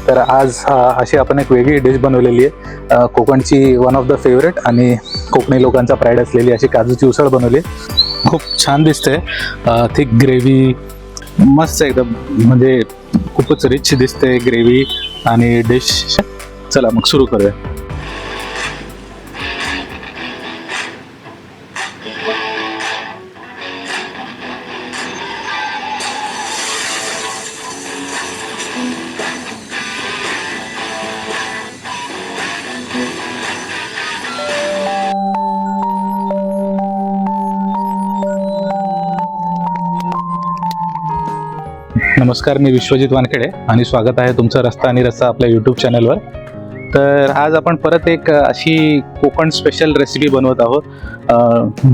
तर आज अशी आपण एक वेगळी डिश बनवलेली आहे, कोकणची वन ऑफ द फेवरेट आणि कोकणी लोकांचा प्राईड असलेली अशी काजूची उसळ बनवली. खूप छान दिसते, थिक ग्रेव्ही मस्त एकदम, म्हणजे खूपच रिच दिसते ग्रेव्ही आणि डिश. चला मग सुरू करूया. नमस्कार, मी विश्वजित वानखेडे आणि स्वागत आहे तुमचं रस्ता आणि रस्सा आपल्या यूट्यूब चॅनलवर. तर आज आपण परत एक अशी कोकण स्पेशल रेसिपी बनवत आहोत,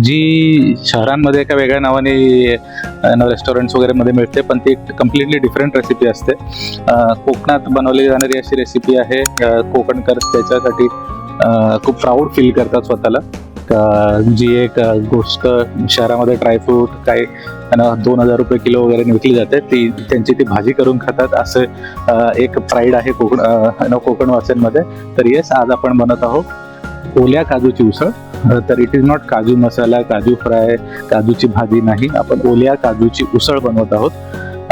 जी शहरांमध्ये एका वेगळ्या नावाने रेस्टॉरंट्स वगैरेमध्ये मिळते, पण ती एक कम्प्लिटली डिफरंट रेसिपी असते. कोकणात बनवली जाणारी अशी रेसिपी आहे. कोकणकर त्याच्यासाठी खूप प्राऊड फील करतात स्वतःला. जी एक गोष्ट शहरामध्ये ड्रायफ्रूट काही 2000 रुपये किलो वगैरे विकली जाते, त्यांची ती भाजी करून खातात, असं एक प्राईड आहे कोकणवासियांमध्ये. तर येस, आज आपण बनवत आहोत ओल्या काजूची उसळ. तर इट इज नॉट काजू मसाला, काजू फ्राय, काजूची भाजी नाही, आपण ओल्या काजूची उसळ बनवत आहोत.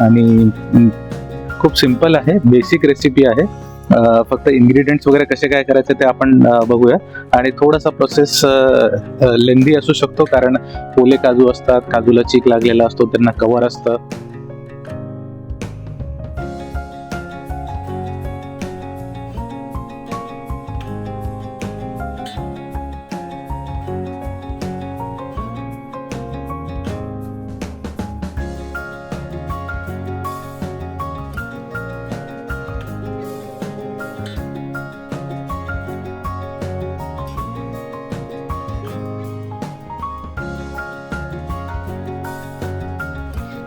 आणि खूप सिंपल आहे, बेसिक रेसिपी आहे. फक्त इन्ग्रेडियंट्स वगैरे कसे काय करायचे ते आपण बघूया. आणि थोडासा प्रोसेस लेंदी असू शकतो, कारण ओले काजू असतात, काजूला चीक लागलेला असतो, त्यांना कव्हर असतं.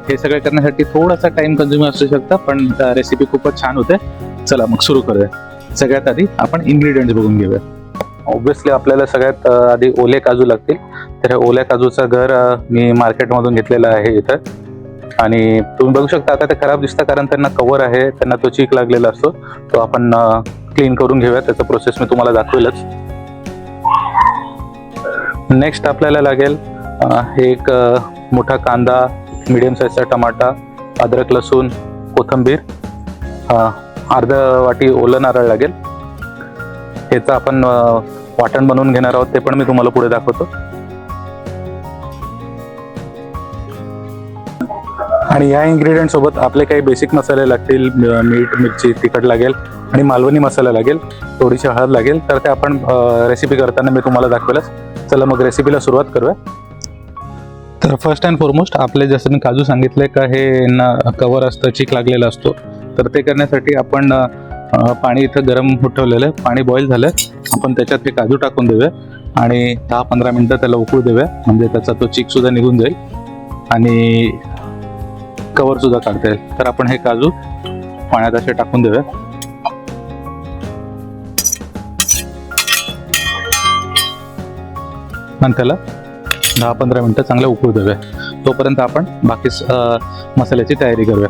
हे सगळं करण्यासाठी थोडासा टाइम कन्झ्युम असू शकतं, पण रेसिपी खूपच छान होते. चला मग सुरू करूया. सगळ्यात आधी आपण इन्ग्रेडियंट्स बघून घेऊया. ऑब्व्हियसली आपल्याला सगळ्यात आधी ओले काजू लागतील. तर हे ओल्या काजूचं घर मी मार्केटमधून घेतलेलं आहे इथं. आणि तुम्ही बघू शकता, आता ते खराब दिसतं कारण त्यांना कव्हर आहे, त्यांना तो चीक लागलेला असतो. तो आपण क्लीन करून घेऊया. त्याचा प्रोसेस मी तुम्हाला दाखवेलच. नेक्स्ट आपल्याला लागेल एक मोठा कांदा, मीडियम साईजचा टमाटा, अद्रक, लसूण, कोथिंबीर, अर्धा वाटी ओलं नारळ लागेल. ह्याचं आपण वाटण बनवून घेणार आहोत, ते पण मी तुम्हाला पुढे दाखवतो. आणि या इन्ग्रेडियंट सोबत आपले काही बेसिक मसाले लागतील. मीठ, मिरची, तिखट लागेल आणि मालवणी मसाला लागेल, थोडीशी हळद लागेल. तर ते आपण रेसिपी करताना मी तुम्हाला दाखवेलच. चला मग रेसिपीला सुरुवात करूया. तर फर्स्ट अँड फॉरमोस्ट आपले जसं मी काजू सांगितले का हे ना कवर असतं, चीक लागलेला असतो. तर ते करण्यासाठी आपण पाणी इथं गरम होत ठेवलेलं आहे. पाणी बॉईल झालं, आपण त्याच्यात हे काजू टाकून देऊया आणि 10-15 मिनटं त्याला उकळू देऊया, म्हणजे त्याचा तो चीक सुद्धा निघून जाईल आणि कवर सुद्धा काढता येईल. तर आपण हे काजू पाण्यात असे टाकून देऊया. आणि त्याला 10-15 मिनटं चांगलं उकळू देऊया. तोपर्यंत आपण बाकी मसाल्याची तयारी करूया.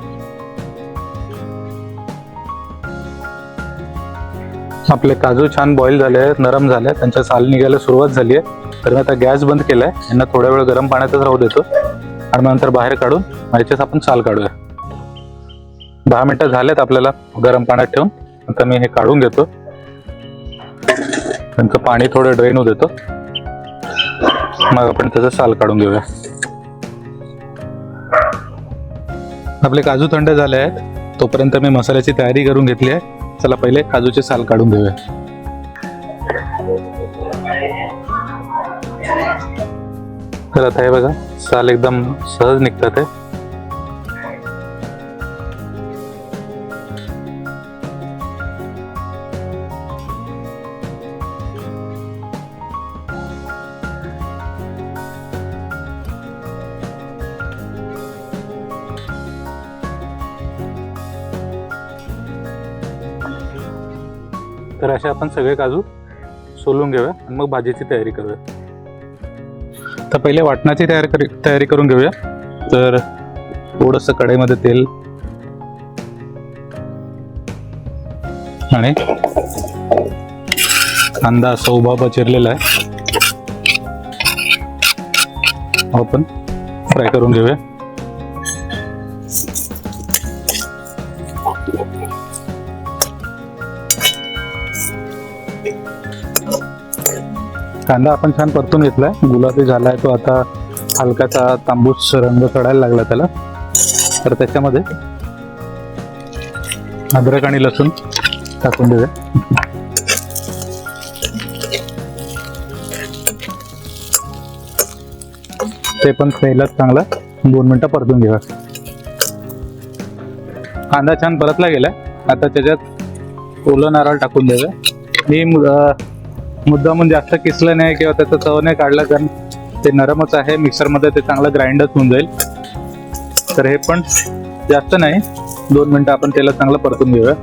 आपले काजू छान बॉईल झाले आहेत, नरम झाले, त्यांच्या साल निघायला सुरुवात झाली आहे. तर मी आता गॅस बंद केलाय. यांना थोड्या वेळ गरम पाण्यातच राहू देतो आणि मग नंतर बाहेर काढून ह्याच्यात आपण साल काढूया. 10 मिनटं झालेत आपल्याला गरम पाण्यात ठेवून. आता मी हे काढून घेतो, त्यांचं पाणी थोडं ड्रेन होऊ देतो, मग आपण त्याचं साल काढून घेऊया. आपले काजू थंड झाले आहेत, तोपर्यंत मी मसाल्याची तयारी करून घेतली आहे. चला पहिले काजूचे साल काढून घेऊया. तर आता हे बघा, साल एकदम सहज निघतात आहे. तर असे आपण सगळे काजू सोलून घेऊया आणि मग भाजीची तयारी करूया. तर पहिले वाटणाची तयारी करून घेऊया. तर थोडंसं कढईमध्ये तेल, आणि कांदा असा उभा उभा चिरलेला आहे, आपण फ्राय करून घेऊया. कांदा आपण छान परतून घेतलाय, गुलाबी झालाय तो, आता हलकासा तांबूस रंग चढायला लागला त्याला. तर त्याच्यामध्ये अद्रक आणि लसूण टाकून देऊया. ते पण तेलात चांगला 2 मिनिटं परतून घेऊया. कांदा छान परतला गेलाय, आता त्याच्यात ओलं नारळ टाकून देऊया. मी मुद्दामून जास्त किसलं नाही किंवा त्याचा चव नाही काढला, कारण ते नरमच आहे. मिक्सरमध्ये ते चांगलं ग्राइंडच होऊन जाईल. तर हे पण जास्त नाही, 2 मिनिटं आपण त्याला चांगलं परतून घेऊया.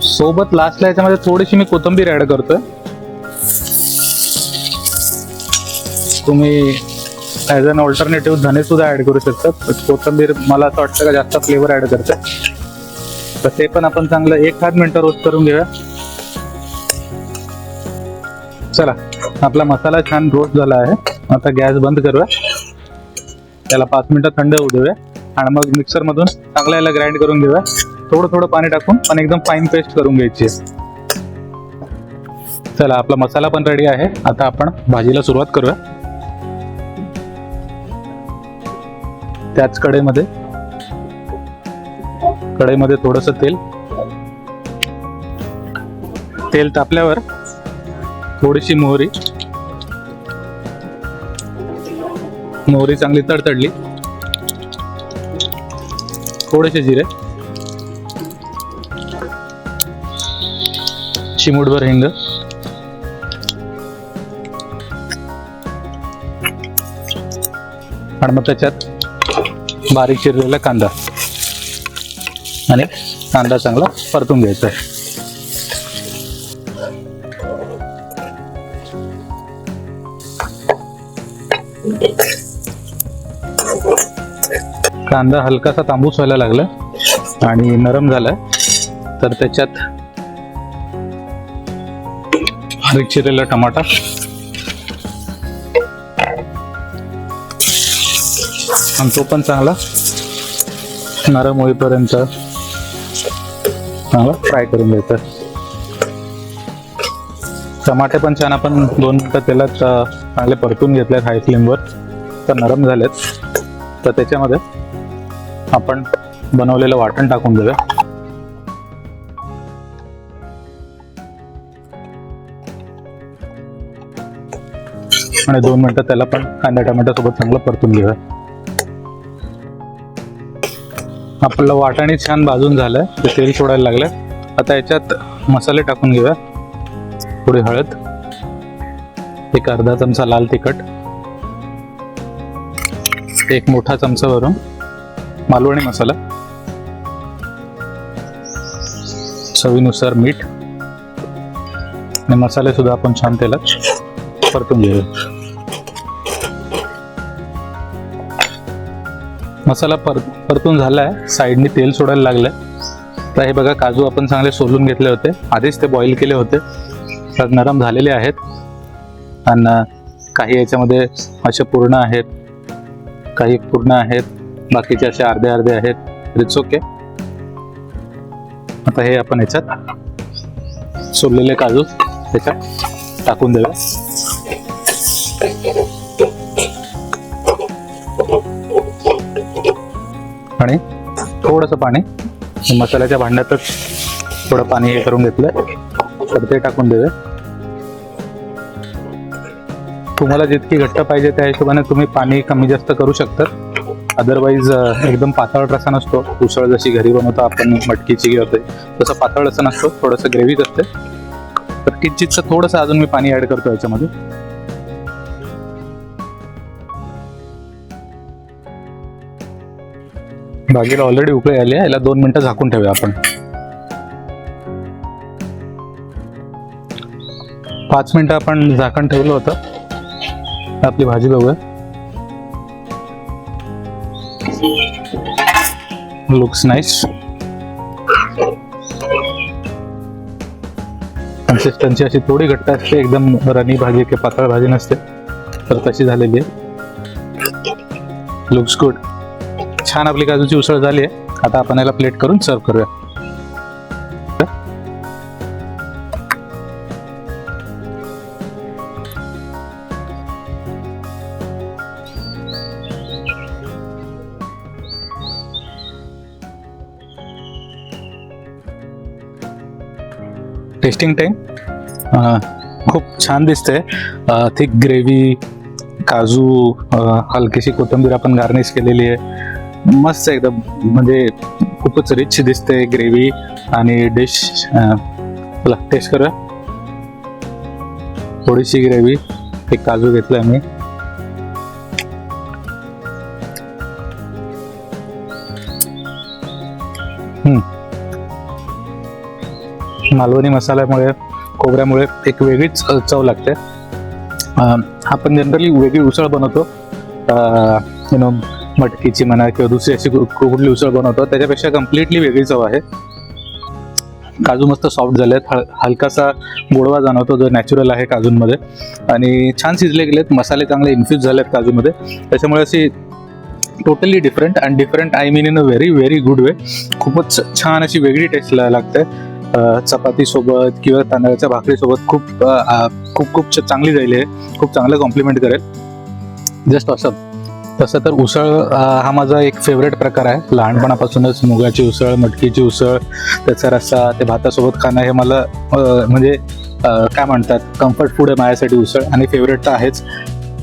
सोबत लास्टला याच्यामध्ये थोडीशी मी कोथिंबीर ऍड करतोय. तुम्ही ॲज अन ऑल्टरनेटिव्ह धने सुद्धा ऍड करू शकतात. कोथिंबीर मला असं वाटतं का जास्त फ्लेवर ऍड करते. तर ते पण आपण चांगलं 1-8 मिनिटं रोस्ट करून घेऊया. चला, आपला मसाला छान रोस्ट झाला आहे. आता गॅस बंद करूया, त्याला 5 मिनिटं थंड होऊ देऊया आणि मग मिक्सर मधून चांगला याला ग्राइंड करून घेऊया. थोडं पाणी टाकून पण एकदम फाईन पेस्ट करून घ्यायची आहे. चला, आपला मसाला पण रेडी आहे. आता आपण भाजीला सुरुवात करूया. त्याच कढईमध्ये थोडंसं तेल तापल्यावर थोडीशी मोहरी चांगली तडतडली, थोडेसे जिरे, चिमूटभर हिंग, आणि मग त्याच्यात बारीक चिरलेला कांदा आणि कांदा चांगला परतून घ्यायचा आहे. कांदा हलकासा तांबूस व्हायला लागला आणि नरम झालाय, तर त्याच्यात बारीक चिरलेला टमाटा आणि तो पण चांगला नरम होईपर्यंत चांगला फ्राय करून घ्यायचा. टमाटे पण छान आपण 2 मिनिटं तेलात चांगले परतून घेतलेत हाय फ्लेमवर, तर नरम झालेत. तर त्याच्यामध्ये आपण बनवलेलं वाटण टाकून देऊया. आणि 2 मिनिटं त्याला पण कांदा टमाट्या सोबत चांगलं परतून घेऊया. आपलं वाटाणे छान भाजून झालंय, ते तेल सोडायला लागलंय. आता याच्यात मसाले टाकून घेऊया. थोडी हळद, 1 अर्धा चमचा लाल तिखट, 1 मोठा चमचा भरून मालवणी मसाला, चवीनुसार मीठ, आणि मसाले सुद्धा आपण छान तेलात परतून घेऊया. मसाला परतून झालाय, साईडने तेल सोडायला लागलंय. तर हे बघा, काजू आपण चांगले सोलून घेतले होते, आधीच ते बॉईल केले होते, तर नरम झालेले आहेत. आणि काही याच्यामध्ये असे पूर्ण आहेत, काही पूर्ण आहेत, बाकीचे असे अर्धे अर्धे आहेत. It's okay. आता हे आपण याच्यात सोललेले काजू त्याच्यात टाकून देऊया. आणि थोडंसं पाणी, मसाल्याच्या भांड्यातच थोडं पाणी हे करून घेतलंय, तर ते टाकून देऊया. तुम्हाला जितकी घट्ट पाहिजे त्या हिशोबाने तुम्ही पाणी कमी जास्त करू शकता. अदरवाईज एकदम पातळ रस्सा नसतो, उसळ जशी घरी बनवतो आपण मटकीची होते तसं पातळ रस्सा नसतो, थोडंसं ग्रेव्हीच असते. तर किंचितचं थोडंसं अजून मी पाणी ऍड करतो याच्यामध्ये. भाजीला ऑलरेडी उकळी आली आहे, याला 2 मिनिटं झाकून ठेवूया आपण. 5 मिनिटं आपण झाकण ठेवलं होतं. आपली भाजी बघूया. Looks nice. कन्सिस्टन्सी अशी थोडी घट्ट असते, एकदम रनी भाजी किंवा पातळ भाजी नसते, तर तशी झालेली आहे. Looks good. छान आपली काजूची उसळ झाली आहे. आता आपण याला प्लेट करून सर्व करूया. Testing time. खूप छान दिसते. थिक ग्रेव्ही, काजू, हलकीशी कोथिंबीर आपण गार्निश केलेली आहे. मस्त एकदम, म्हणजे खूपच रिच दिसते ग्रेव्ही आणि डिश. चला टेस्ट करूया. थोडीशी ग्रेव्ही, एक काजू घेतलाय मी. मालवणी मसाल्यामुळे, खोबऱ्यामुळे एक वेगळीच चव लागते. आपण जनरली वेगळी उसळ बनवतो, मटकीची म्हणा किंवा दुसरी अशी कुठली उसळ बनवतो, त्याच्यापेक्षा कम्प्लिटली वेगळी चव आहे. काजू मस्त सॉफ्ट झाले आहेत, हलकासा गोडवा जाणवतो जो नॅचरल आहे काजूंमध्ये, आणि छान शिजले गेलेत. मसाले चांगले इन्फ्यूज झालेत काजूमध्ये, त्याच्यामुळे अशी totally different and different, I mean in a very very good way. खूपच छान अशी वेगळी टेस्ट लागते. चपाती सोबत किंवा तांदळाच्या भाकरी सोबत खूप खूप खूप चांगली जाईल आहे. खूप चांगलं कॉम्प्लिमेंट करेल. जस्ट असं. तसं तर उसळ हा माझा एक फेवरेट प्रकार आहे. लहानपणापासूनच मुगाची उसळ, मटकीची उसळ, त्याचा रस्सा, ते भातासोबत खाणं हे मला म्हणजे काय म्हणतात, कम्फर्ट फूड आहे माझ्यासाठी उसळ, आणि फेवरेट तर आहेच.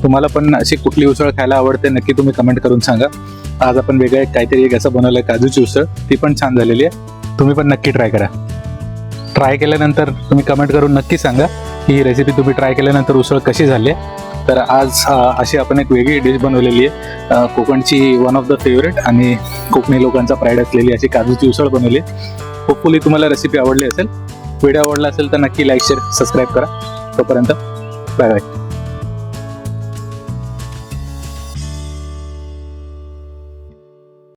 तुम्हाला पण अशी कुठली उसळ खायला आवडते नक्की तुम्ही कमेंट करून सांगा. आज आपण वेगळं काहीतरी एक असं बनवलं आहे, काजूची उसळ. ती पण छान झालेली आहे. तुम्ही पण नक्की ट्राय करा. ट्राय केल्यानंतर तुम्ही कमेंट करून नक्की सांगा की ही रेसिपी तुम्ही ट्राय केल्यानंतर उसळ कशी झाली आहे. तर आज अशी आपण एक वेगळी डिश बनवलेली आहे. कोकणची वन ऑफ द फेवरेट आणि कोकणी लोकांचा प्राईड असलेली अशी काजूची उसळ बनवली. होपफुली तुम्हाला रेसिपी आवडली असेल. व्हिडिओ आवडला असेल तर नक्की लाईक, शेअर, सबस्क्राईब करा. तोपर्यंत बाय बाय.